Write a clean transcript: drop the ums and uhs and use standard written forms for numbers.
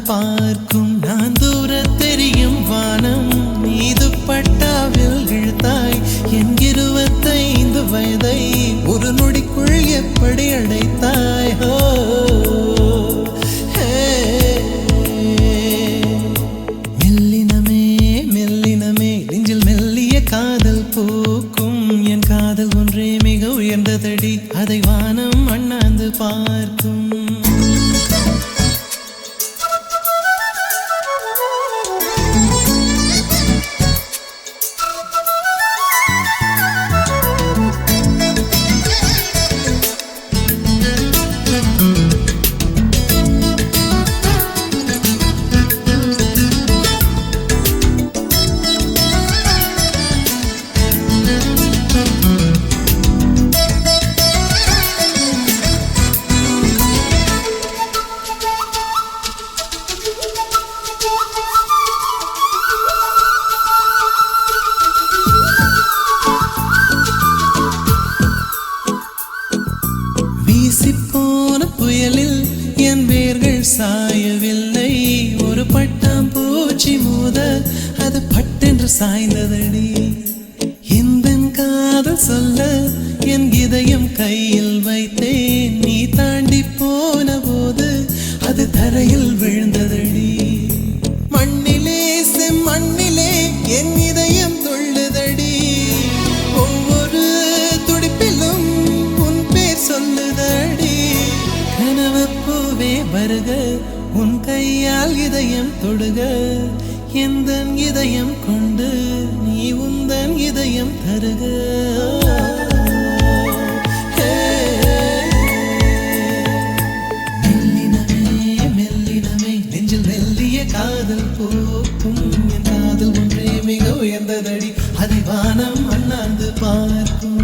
பார்க்கும் நான் தூர தெரியும் வானம் மீது பட்டாவில் இழுத்தாய் என் 25 வயதை ஒரு நொடிக்குள் எப்படி அடைத்தாய் மெல்லினமே மெல்லினமே நெஞ்சில் மெல்லிய காதல் பூக்கும் என் காதல் ஒன்றே மிக உயர்ந்ததடி அதை வானம் அண்ணாந்து பார்க்கும் வீசிப்போன புயலில் என் வேர்கள் சாயவில்லை ஒரு பட்டாம்பூச்சி மோத அது பட்டென்று சாய்ந்ததடி இந்த காதல் சொல்ல என் இதயம் கையில் வைத்தேன் நீ தாண்டி போன போது அது தரையில் விழுந்ததடி மண்ணிலே செம்மண்ணிலே என் இதயம் துள்ளுதடி ஒவ்வொரு துடிப்பிலும் உன் பேர் சொல்லுதடி கனவு பூவே வருக உன் கையால் இதயம் தொடுக எந்தன் இதயம் கொண்டு நீ உந்தன் இதயம் தருக காதல் போக்கும் என் காதல் ஒன்றே மிக உயர்ந்ததடி அதை வானம் அண்ணாந்து பார்க்கும்